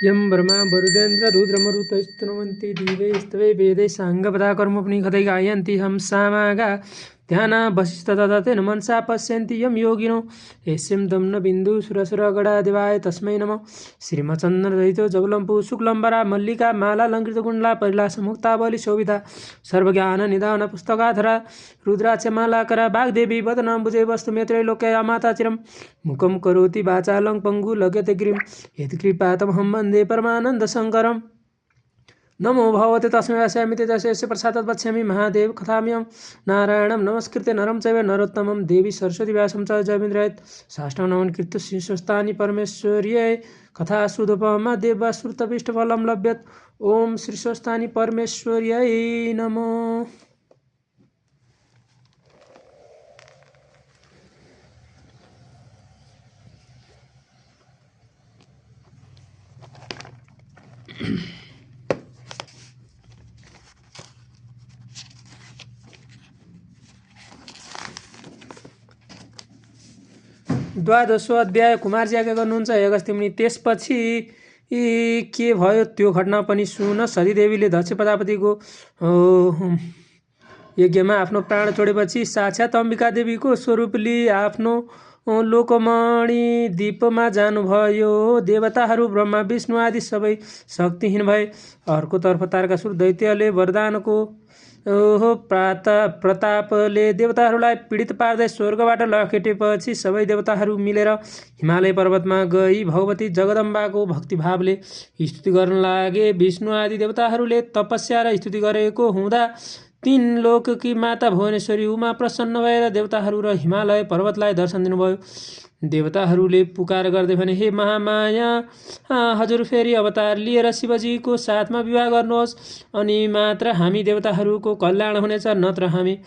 यं ब्रह्मा वरुडेन्द्र रुद्रमरुतस्तनुवन्ति दिवे स्तवे वेदे साङ्गपदा कर्मपुनि कथै गायन्ति हंसामागा ध्यान वसिष्ठ तदतेन मनसा पश्यन्ति यं योगिनो यस्यं दम्न बिन्दु सुरसुरगणा देवाय तस्मै नमः श्रीमचन्द्रदयितो जबलम्पु शुक्लम्बरा मल्लिका मालालङ्कृतकुण्डला परिलासमुक्तावली शोभिता सर्वज्ञाननिधान पुस्तकाधरा रुद्राक्षमालाकरा वाग्देवी वदनाम्बुजे वस्तुमेत्रै लोकया माता चिरं मुखं करोति वाचालं पङ्गु लग्यते गिरिं यत्कृपातमहं वन्दे परमानन्दशङ्करम् नमो भगवते तस्मै वास्यामि तस्य प्रसादात् वक्ष्यामि महादेव कथाम्यं नारायणं नमस्कृत्य नरं चैव नरोत्तमं देवी सरस्वती व्यासं च जयमिन्द्रायत् साष्टाङ्गं नमस्कृत्य श्रीस्वस्थानि परमेश्वर्यै कथा सुदोपमा देवश्रुतपिष्टफलं लभ्यत् ओम श्रीस्वस्थानि परमेश्वर्यै नमो। द्वादशो अध्याय कुमारजी आज्ञा गर्नुहुन्छ हे अगस्त्य मुनि। त्यसपछि के भयो त्यो घटना पनि सुन। सतीदेवीले दक्ष प्रजापतिको यज्ञमा आफ्नो प्राण छोडेपछि साक्षात् अम्बिका देवीको स्वरूप लिई आफ्नो लोकमणि दीपमा जानुभयो। देवताहरू ब्रह्मा विष्णु आदि सबै शक्तिहीन भए। अर्कोतर्फ तारकासुर दैत्यले वरदानको प्रतापले देवताहरूलाई पीडित पार्दै स्वर्गबाट लखेटेपछि सबै देवताहरू मिलेर हिमालय पर्वतमा गई भगवती जगदम्बाको भक्तिभावले स्तुति गर्न लागे। विष्णु आदि देवताहरूले तपस्या र स्तुति गरेको हुँदा तीन लोककी माता भुवनेश्वरी उमा प्रसन्न भएर देवताहरू र हिमालय पर्वतलाई दर्शन दिनुभयो। देवताहरूले पुकार गर्दै भने, हे महामाया, हजुर फेरि अवतार लिएर शिवजीको साथमा विवाह गर्नुहोस्, अनि मात्र हामी देवताहरूको कल्याण हुनेछ, नत्र हामी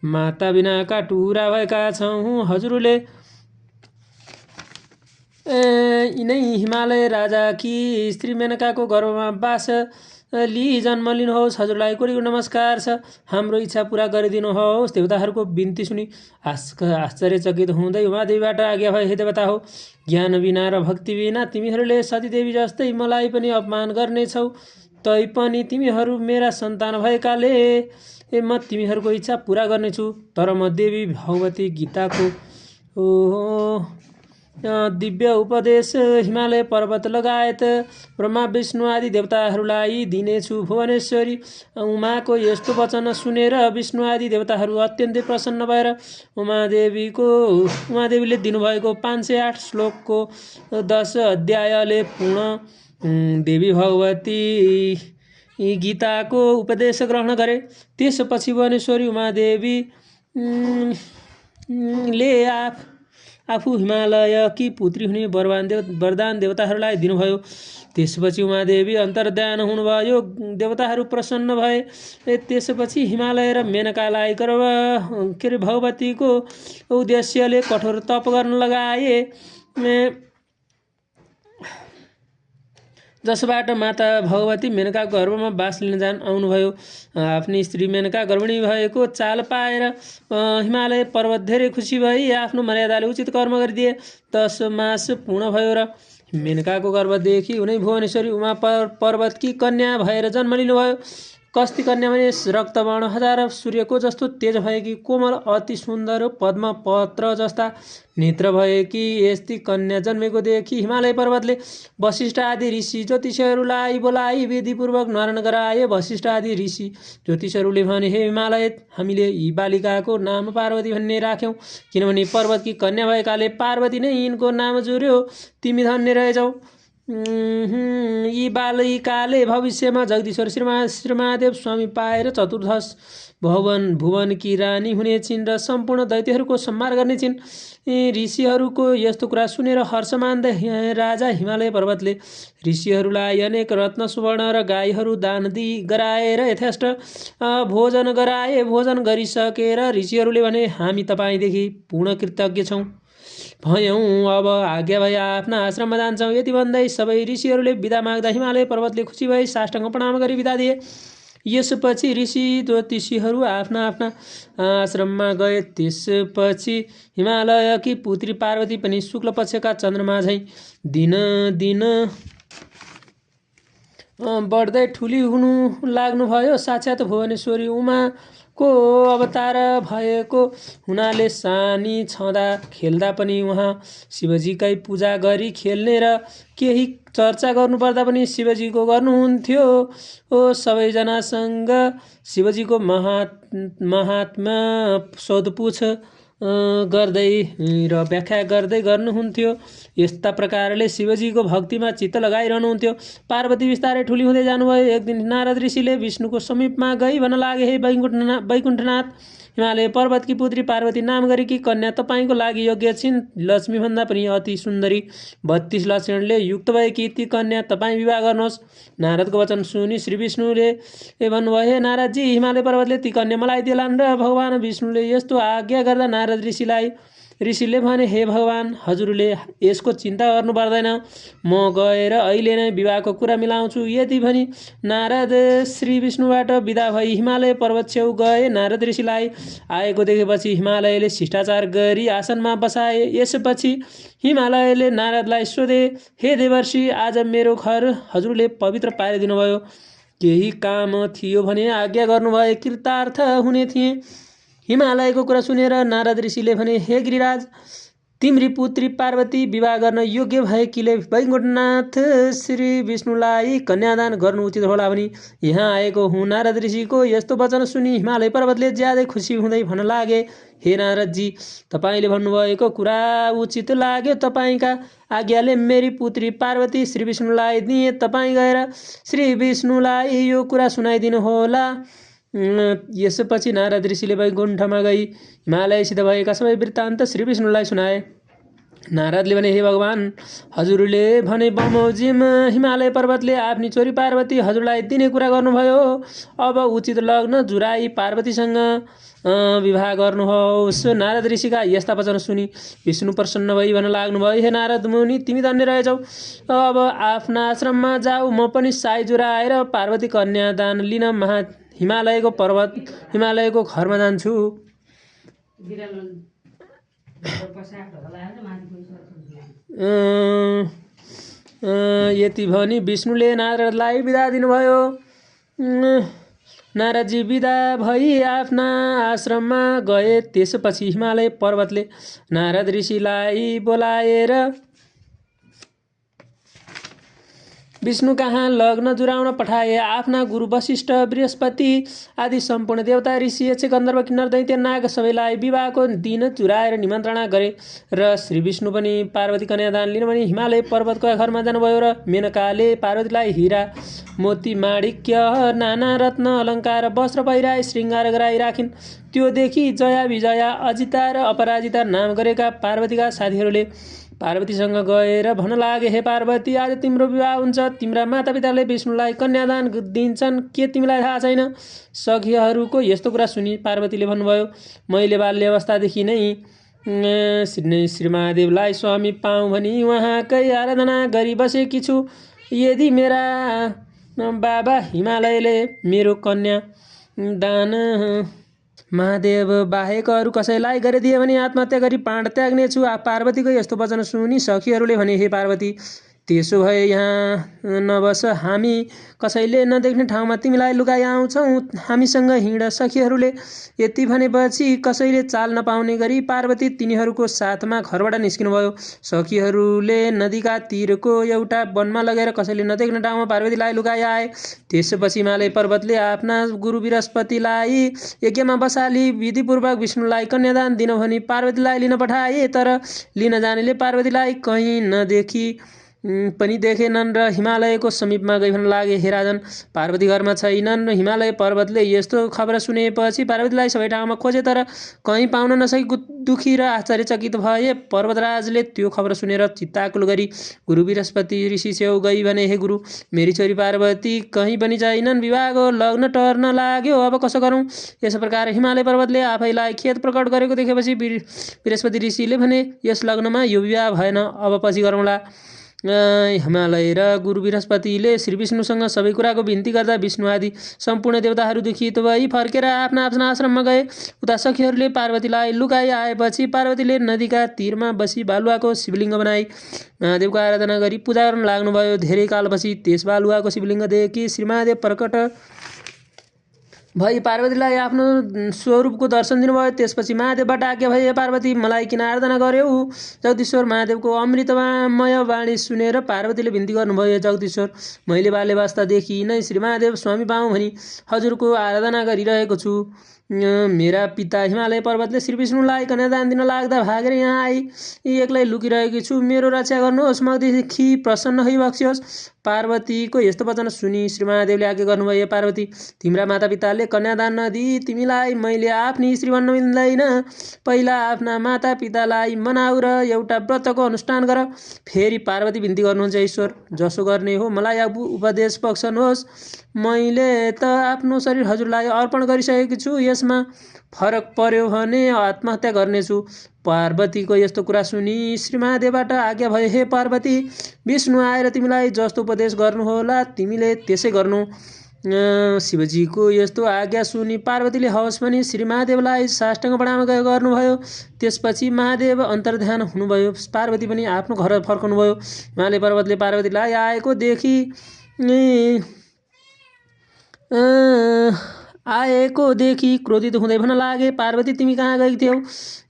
माता बिनाका टुरा भएका छौँ। हजुरले यिनै हिमालय राजाकी स्त्री मेनकाको गर्भमा बास लिई जन्म लिनुहोस्। हजुरलाई कोटी नमस्कार छ, हाम्रो इच्छा पुरा गरिदिनुहोस्। देवताहरूको बिन्ती सुनि आश्चर्यचकित हुँदै उमादेवीबाट आज्ञा भए, हे देवता हो, ज्ञान बिना र भक्ति बिना तिमीहरूले सतीदेवी जस्तै मलाई पनि अपमान गर्नेछौ। तैपनि तिमीहरू मेरा सन्तान भएकाले म तिमीहरूको इच्छा पुरा गर्नेछु। तर म देवी भगवती गीताको दिव्य उपदेश हिमालय पर्वत लगायत ब्रह्मा विष्णु आदि देवताहरूलाई दिनेछु। भुवनेश्वरी उमाको यस्तो वचन सुनेर विष्णु आदि देवताहरू अत्यन्तै प्रसन्न भएर उमादेवीले दिनुभएको 508 श्लोकको 10 अध्यायले पूर्ण देवी भगवती गीताको उपदेश ग्रहण गरे। त्यसपछि भुवनेश्वरी उमादेवी ले आफू हिमालयकी पुत्री हुने वरदान देवताहरूलाई दिनुभयो। त्यसपछि उमादेवी अन्तर्ध्यान हुनुभयो। देवताहरू प्रसन्न भए। त्यसपछि हिमालय र मेनकालाई भगवतीको उद्देश्यले कठोर तप गर्न लगाए, जसबाट माता भगवती मेनकाको गर्भमा बास लिन आउनुभयो। आफ्नी स्त्री मेनका गर्भिणी भएको चाल पाएर हिमालय पर्वत धेरै खुसी भई आफ्नो मर्यादाले उचित कर्म गरिदिए। 10 मास पूर्ण भयो र मेनकाको गर्भदेखि उनै भुवनेश्वरी उमा पर्वतकी कन्या भएर जन्म लिनुभयो। कस्ती कन्या भने रक्तवर्ण 1000 सूर्यको जस्तो तेज भएकी, कोमल, अति सुन्दर, पद्म पत्र जस्ता नेत्र भएकी यस्ती कन्या जन्मेको देखि हिमालय पर्वतले वशिष्ठ आदि ऋषि ज्योतिषहरूलाई बोलाई विधिपूर्वक नारायण गराए। वशिष्ठ आदि ऋषि ज्योतिषहरूले भने, हे हिमालय, हामीले यी बालिकाको नाम पार्वती भन्ने राख्यौँ, किनभने पर्वतकी कन्या भएकाले पार्वती नै यिनको नाम जुर्यो। तिमी धन्य रहेछौ। यी बालिकाले भविष्यमा जगदीश्वर श्रीमहादेव स्वामी पाएर चतुर्दश भुवनकी रानी हुनेछिन् र सम्पूर्ण दैत्यहरूको संहार गर्नेछिन्। ऋषिहरूको यस्तो कुरा सुनेर हर्ष मान्दै राजा हिमालय पर्वतले ऋषिहरूलाई अनेक रत्न सुवर्ण र गाईहरू दान गराएर यथेष्ट भोजन गराए। भोजन गरिसकेर ऋषिहरूले भने, हामी तपाईँदेखि पूर्ण कृतज्ञ छौँ भयौँ, अब आज्ञा भए आफ्ना आश्रममा जान्छौँ। यति भन्दै सबै ऋषिहरूले बिदा माग्दा हिमालय पर्वतले खुसी भई साष्टाङ्ग प्रणाम गरी बिदा दिए। यसपछि ऋषि ज्योतिषीहरू आफ्ना आफ्ना आश्रममा गए। त्यसपछि हिमालयकी पुत्री पार्वती पनि शुक्ल पक्षका चन्द्रमा झैँ दिन बढ्दै ठुली हुनु लाग्नुभयो। साक्षात् भुवनेश्वरी उमाको अवतार भएको हुनाले सानी छँदा खेल्दा पनि उहाँ शिवजीकै पूजा गरी खेल्ने र केही चर्चा गर्नुपर्दा पनि शिवजीको गर्नुहुन्थ्यो। सबैजनासँग शिवजीको महात्मा सोधपुछ गर्दै र व्याख्या गर्दै गर्नुहुन्थ्यो। यस्ता प्रकारले शिवजीको भक्तिमा चित्त लगाइरहनुहुन्थ्यो। पार्वती बिस्तारै ठुली हुँदै जानुभयो। एक दिन नारद ऋषिले विष्णुको समीपमा गई भन्न लागे, हे वैकुण्ठनाथ, हिमालय पर्वतकी पुत्री पार्वती नाम गरेकी कन्या तपाईँको लागि योग्य छिन्। लक्ष्मीभन्दा पनि अति सुन्दरी 32 लक्षणले युक्त भएकी ती कन्या तपाईँ विवाह गर्नुहोस्। नारदको वचन सुनि श्री विष्णुले भन्नुभयो, हे नारदजी, हिमालय पर्वतले ती कन्या मलाई दिलान्। र भगवान विष्णुले यस्तो आज्ञा गर्दा नारद ऋषिले भने, हे भगवान, हजुरले यसको चिन्ता गर्नु पर्दैन, म गएर अहिले नै विवाहको कुरा मिलाउँछु। यति भनी नारद श्री विष्णुबाट विदा भई हिमालय पर्वत छेउ गए। नारद ऋषिलाई आएको देखेपछि हिमालयले शिष्टाचार गरी आसनमा बसाए। यसपछि हिमालयले नारदलाई सोधे, हे देवर्षि, आज मेरो घर हजुरले पवित्र पारिदिनुभयो। केही काम थियो भने आज्ञा गर्नुभए कृतार्थ हुने थिए। हिमालयको कुरा सुनेर नारद ऋषिले भने, हे गिरिराज, तिम्री पुत्री पार्वती विवाह गर्न योग्य भएकीले वैकुण्ठनाथ श्री विष्णुलाई कन्यादान गर्नु उचित होला भनी यहाँ आएको हुँ। नारद ऋषिको यस्तो वचन सुनि हिमालय पर्वतले ज्यादै खुसी हुँदै भन्न लागे, हे नारदजी, तपाईँले भन्नुभएको कुरा उचित लाग्यो। तपाईँका आज्ञाले मेरी पुत्री पार्वती श्री विष्णुलाई दिए। तपाईँ गएर श्री विष्णुलाई यो कुरा सुनाइदिनु होला। यसपछि नारद ऋषिले वैकुण्ठमा गई हिमालयसित भएका सबै वृत्तान्त श्री विष्णुलाई सुनाए। नारदले भने, हे भगवान, हजुरले भने बमोजिम हिमालय पर्वतले आफ्नी छोरी पार्वती हजुरलाई दिने कुरा गर्नुभयो। अब उचित लग्न जुराई पार्वतीसँग विवाह गर्नुहोस्। नारद ऋषिका यस्ता वचन सुनि विष्णु प्रसन्न भई भन्न लाग्नुभयो, हे नारद मुनि, तिमी धन्य रहेछौ। अब आफ्ना आश्रममा जाऊ, म पनि साई जुराएर पार्वती कन्यादान लिन हिमालयको घरमा जान्छु। यति भनी विष्णुले नारदलाई बिदा दिनुभयो। नारदजी बिदा भई आफ्ना आश्रममा गए। त्यसपछि हिमालय पर्वतले नारद ऋषिलाई बोलाएर विष्णु कहाँ लग्न जुराउन पठाए। आफ्ना गुरु वशिष्ठ, बृहस्पति आदि सम्पूर्ण देवता, ऋषि, यक्ष, गन्धर्व, किन्नर, दैत्य, नाग सबैलाई विवाहको दिन जुराएर निमन्त्रणा गरे। र श्री विष्णु पनि पार्वती कन्यादान लिन भनी हिमालय पर्वतको घरमा जानुभयो। र मेनकाले पार्वतीलाई हिरा, मोती, माणिक्य, नाना रत्न, अलङ्कार, वस्त्र पहिराई श्रृङ्गार गराई राखिन्। त्यो देखि जया, विजया, अजिता र अपराजिता नाम गरेका पार्वतीका साथीहरूले पार्वतीसँग गएर भन्न लागे, हे पार्वती, आज तिम्रो विवाह हुन्छ। तिम्रा मातापिताले विष्णुलाई कन्यादान दिन्छन्, के तिमीलाई थाहा छैन? सखीहरूको यस्तो कुरा सुनि पार्वतीले भन्नुभयो, मैले बाल्य अवस्थादेखि नै श्री महादेवलाई स्वामी पाऊँ भनी उहाँकै आराधना गरी बसेकी छु। यदि मेरा बाबा हिमालयले मेरो कन्या दान महादेव बाहेक अरू कसैलाई गरिदिए भने आत्महत्या गरी प्राण त्याग्नेछु। पार्वतीको यस्तो वचन सुनि सखीहरूले भने, हे पार्वती, त्यसो भए यहाँ नबस, हामी कसैले नदेख्ने ठाउँमा तिमीलाई लुकाइ आउँछौँ, हामीसँग हिँड। सखीहरूले यति भनेपछि कसैले चाल नपाउने गरी पार्वती तिनीहरूको साथमा घरबाट निस्किनुभयो। सखीहरूले नदीका तीरको एउटा वनमा लगेर कसैले नदेख्ने ठाउँमा पार्वतीलाई लुकाइ आए। त्यसपछि हिमालय पर्वतले आफ्ना गुरु बृहस्पतिलाई यज्ञमा बसाली विधिपूर्वक विष्णुलाई कन्यादान दिन भनी पार्वतीलाई लिन पठाए। तर लिन जानेले पार्वतीलाई कहीँ नदेखी पनि देखेनन् र हिमालयको समीपमा गई भन्न लागे, हे राजन, पार्वती घरमा छैनन्। हिमालय पर्वतले यस्तो खबर सुनेपछि पार्वतीलाई सबै ठाउँमा खोजे, तर कहीँ पाउन नसकी दुखी र आश्चर्यचकित भए। पर्वतराजले त्यो खबर सुनेर चित्ताकुल गरी गुरु बृहस्पति ऋषि छेउ गई भने, हे गुरु, मेरी छोरी पार्वती कहीँ पनि छैनन्, विवाहको लग्न टर्न लाग्यो, अब कसो गरौँ? यस प्रकार हिमालय पर्वतले आफैलाई खेद प्रकट गरेको देखेपछि बृहस्पति ऋषिले भने, यस लग्नमा यो विवाह भएन, अब पछि गरौँला। हिमालय र गुरु बृहस्पतिले श्री विष्णुसँग सबै कुराको बिन्ती गर्दा विष्णु आदि सम्पूर्ण देवताहरू दुखित भई फर्केर आफ्ना आफ्ना आश्रममा गए। उता सखीहरूले पार्वतीलाई लुकाई आएपछि पार्वतीले नदीका तीरमा बसी बालुवाको शिवलिङ्ग बनाई महादेवको आराधना गरी पूजा गर्न लाग्नुभयो। धेरै कालपछि त्यस बालुवाको शिवलिङ्ग देखेकी श्री महादेव प्रकट भई पार्वतीलाई आफ्नो स्वरूपको दर्शन दिनुभयो। त्यसपछि महादेवबाट आज्ञा भए, पार्वती मलाई किन आराधना गर्यौ? जगदीश्वर महादेवको अमृतमय वाणी सुनेर पार्वतीले विन्ती गर्नुभयो, जगदीश्वर, मैले बाल्यवस्थादेखि नै श्री महादेव स्वामी पाऊँ भनी हजुरको आराधना गरिरहेको छु। मेरा पिता हिमालय पर्वतले श्री विष्णुलाई कन्यादान दिन लाग्दा भागेर यहाँ आई एक्लै लुकिरहेकी छु, मेरो रक्षा गर्नुहोस्, मदेखि प्रसन्न होइ बक्सियोस्। पार्वतीको यस्तो वचन सुनि श्री महादेवले आज्ञा गर्नुभयो, पार्वती, तिम्रा मातापिताले कन्यादान नदिई तिमीलाई मैले आफ्नी स्त्री भन्न मिल्दैन। पहिला आफ्ना मातापितालाई मनाऊ र एउटा व्रतको अनुष्ठान गर। फेरि पार्वती बिन्ती गर्नुहुन्छ, ईश्वर, जसो गर्ने हो मलाई उपदेश बक्सनुहोस्। मैले त आफ्नो शरीर हजुरलाई अर्पण गरिसकेकी छु, यसमा फरक पर्यो भने आत्महत्या गर्नेछु। पार्वतीको यस्तो कुरा सुनि श्री महादेवबाट आज्ञा भयो, हे पार्वती, विष्णु आएर तिमीलाई जस्तो उपदेश गर्नुहोला तिमीले त्यसै गर्नु। शिवजीको यस्तो आज्ञा सुनि पार्वतीले हवस् भनी श्री महादेवलाई साष्टाङ्ग प्रणाम गर्नुभयो। त्यसपछि महादेव अन्तर्ध्यान हुनुभयो। पार्वती पनि आफ्नो घर फर्कनुभयो। हिमालय पर्वतले पार्वतीलाई आएको देखि क्रोधित हुँदै भन्न लागे, पार्वती, तिमी कहाँ गएकी थियौ?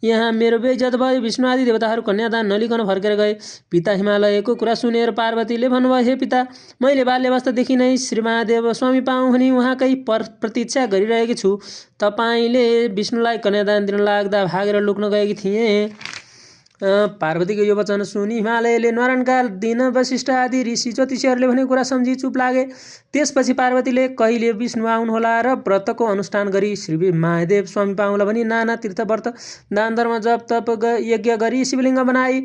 यहाँ मेरो बेइज्जत भयो। विष्णु आदि देवताहरू कन्यादान नलिकन फर्केर गए। पिता हिमालयको कुरा सुनेर पार्वतीले भन्नुभयो, हे पिता, मैले बाल्यवस्थादेखि नै श्री महादेव स्वामी पाऊँ भनी उहाँकै प्रतीक्षा गरिरहेकी छु। तपाईँले विष्णुलाई कन्यादान दिन लाग्दा भागेर लुक्न गएकी थिएँ। पार्वतीको यो वचन सुनि हिमालयले नारायणका दिन वशिष्ठ आदि ऋषि ज्योतिषीहरूले भनेको कुरा सम्झी चुप लागे। त्यसपछि पार्वतीले कहिले विष्णु आउनुहोला र व्रतको अनुष्ठान गरी श्री महादेव स्वामी पाउँला भनी नाना तीर्थ व्रत दान धर्म जप तप यज्ञ गरी शिवलिङ्ग बनाई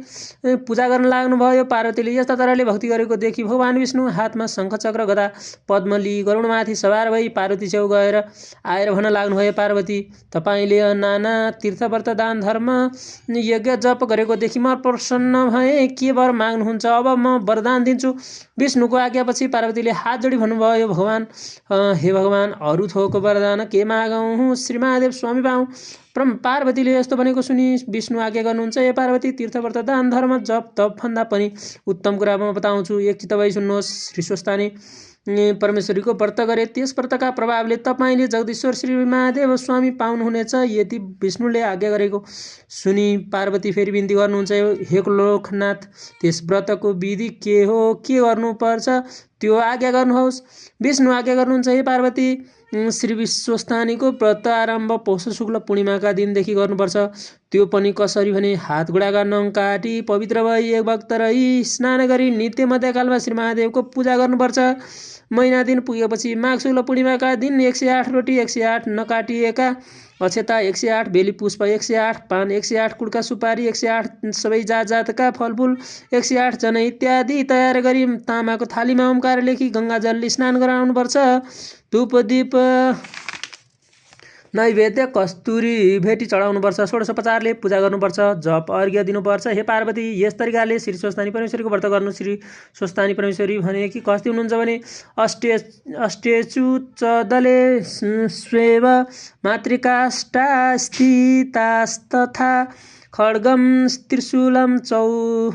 पूजा गर्न लाग्नुभयो। पार्वतीले यस्ता तरहले भक्ति गरेको देखि भगवान विष्णु हातमा शङ्ख चक्र गदा पद्म लिई गरुडमाथि सवार भई पार्वती छेउ गएर आएर भन्न लाग्नुभयो, पार्वती, तपाईँले नाना तीर्थ व्रत दान धर्म यज्ञ जप गरेको देखि म प्रसन्न भएँ। के वर माग्नुहुन्छ? अब म वरदान दिन्छु। विष्णुको आज्ञापछि पार्वतीले हात जोडी भन्नुभयो, भगवान, हे भगवान, अरू थोक वरदान के मागौँ? श्री महादेव स्वामी पाऊँ। पार्वतीले यस्तो भनेको सुनि विष्णु आज्ञा गर्नुहुन्छ, हे पार्वती, तीर्थ व्रत दान धर्म जप तप भन्दा पनि उत्तम कुरा म बताउँछु, एकचित्त भई सुन्नुहोस्। श्री स्वस्थानी परमेश्वरीको व्रत गरे त्यस व्रतका प्रभावले तपाईँले जगदीश्वर श्री महादेव स्वामी पाउनुहुनेछ, यति विष्णुले आज्ञा गरेको सुनि पार्वती फेरि बिन्ती गर्नुहुन्छ, हे लोकनाथ, त्यस व्रतको विधि के हो, के गर्नुपर्छ त्यो आज्ञा गर्नुहोस्। विष्णु आज्ञा गर्नुहुन्छ, हे पार्वती, श्री विश्वस्थानीको व्रत आरम्भ पौष शुक्ल पूर्णिमाका दिनदेखि गर्नुपर्छ। त्यो पनि कसरी भने हात गोडाका नङ काटी पवित्र भई एक भक्त रही स्नान गरी नित्य मध्यकालमा श्री महादेवको पूजा गर्नुपर्छ। महिना दिन पुगेपछि माघ शुक्ल पूर्णिमाका दिन 108 रोटी, 108 नकाटिएका अक्षता, 108 बेली पुष्प, 108 पान, 108 कुड्का सुपारी, 108 सबै जात जातका फलफुल, 108 जनै इत्यादि तयार गरी तामाको थालीमा ओमकार लेखी गङ्गाजलले स्नान गराउनुपर्छ। धूप दीप नैवेद्य कस्तुरी भेटी चढाउनुपर्छ। षोडशोपचारले पूजा गर्नुपर्छ। जप अर्घ्य दिनुपर्छ। हे पार्वती, यस तरिकाले श्री स्वस्थानी परमेश्वरीको व्रत गर्नु। श्री स्वस्थानी परमेश्वरी भने कि कस्ती हुनुहुन्छ भने अष्टेचु चदले स्वेव मातृकाष्ठा स्थितास्तथा खड्गम त्रिशूलं चौध्वञ्च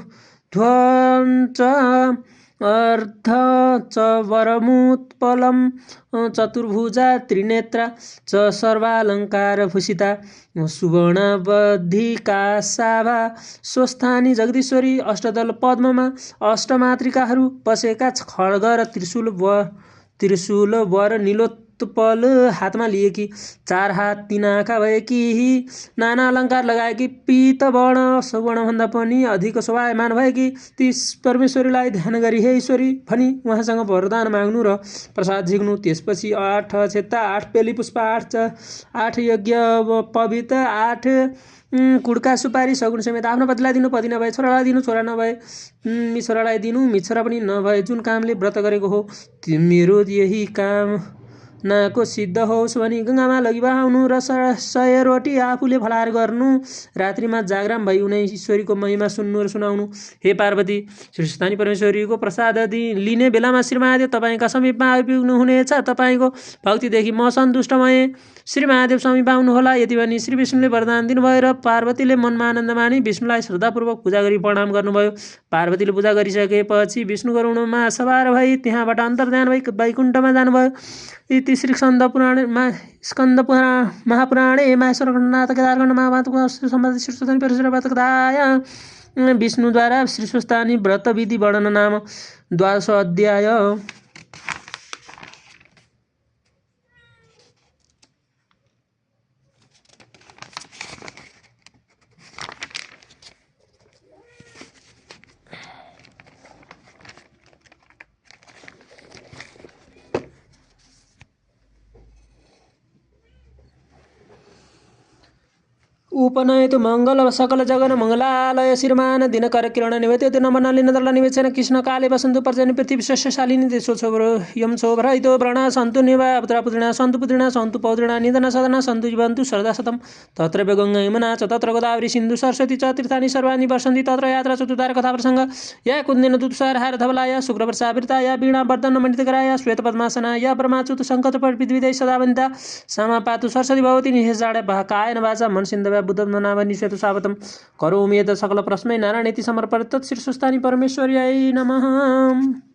अर्ध च वरमुत्पलं चतुर्भुजा त्रिनेत्रा च सर्वालङ्कार भूषिता सुवर्णबद्धिका साभा स्वस्थानी जगदीश्वरी अष्टदल पद्ममा अष्टमातृकाहरू बसेका खड्ग र त्रिशूल वर निलोत्पल हातमा लिएकी, 4 हात 3 आँखा भएकी, नाना अलङ्कार लगाएकी, पीत वर्ण सवर्ण पनि अधिक शोभायमान भएकी ती परमेश्वरीलाई ध्यान गरी हे ईश्वरी भनी उहाँसँग वरदान माग्नु र प्रसाद झिक्नु। त्यसपछि 8 अक्षता, 8 बेली पुष्प, 8 यज्ञ पवित, 8 कुड्का सुपारी सगुन समेत आफ्नो पतिलाई दिनु, पति नभए छोरालाई दिनु, छोरा नभए मिछोरालाई दिनु, मिछोरा पनि नभए जुन कामले व्रत गरेको हो मेरो यही काम नाको सिद्ध होस् भनी गङ्गामा लगिबहाउनु र 100 रोटी आफूले फलाहार गर्नु, रात्रिमा जागराम भई उनै ईश्वरीको महिमा सुन्नु र सुनाउनु। हे पार्वती, श्री स्थानी परमेश्वरीको प्रसाद लिने बेलामा श्री महादेव तपाईँका समीपमा आइपुग्नु हुनेछ। तपाईँको भक्तिदेखि म सन्तुष्ट भएँ। श्री महादेव समीप आउनुहोला। यति भनी श्री विष्णुले वरदान दिनुभयो र पार्वतीले मनमा आनन्द मानी विष्णुलाई श्रद्धापूर्वक पूजा गरी प्रणाम गर्नुभयो। पार्वतीले पूजा गरिसकेपछि विष्णु गरुडमा सवार भई त्यहाँबाट अन्तर्ध्यान भई वैकुण्ठमा जानुभयो। इति श्री स्कन्द महापुराणे माहेश्वर खण्डनाथ केदारखण्ड महाभारतको सम्बन्धित श्री स्वस्तानी परमेश्वर कथाया विष्णुद्वारा श्री स्वस्तानी व्रत विधि वर्णन नाम 12 अध्याय। उपनयतु मंगल सकल जगन मंगलालय श्रीमान दिनकर किरण निवेदित नमन लिनदल निवेचन कृष्ण काले वसंतु पर्जन्य पृथ्वी शशालिनी देशो छोभर यम शोभरहितो व्रणा सन्तु निवा पुत्रा पुत्रिणा सन्तु पौत्रिणा निधन सदना सन्तु जीवन्तु सरदा शतम। तत्र गंगा यमुना च तत्र गोदावरी सिन्धु सरस्वती च तीर्थानि सर्वाणि वर्षन्ति तत्र यात्रा चतुर्धार कथा प्रसंग या कुन्दिन दूतसार हार धवलाया शुक्रवर्षावृता या वीणा वर्धन मणितकराया श्वेत पद्मासना या ब्रह्माच्युत संकट पृथ्वी सदा वनिता सामा पातु सरस्वती भवती निहेजाड कायन वाचा मन सिन्धव बुद्धं नाम निश्चेतु सावतं करोमि यत् सकल प्रस्मै नारायणेति समर्पयत्। तत् श्री स्वस्तानी परमेश्वर्यै नमः।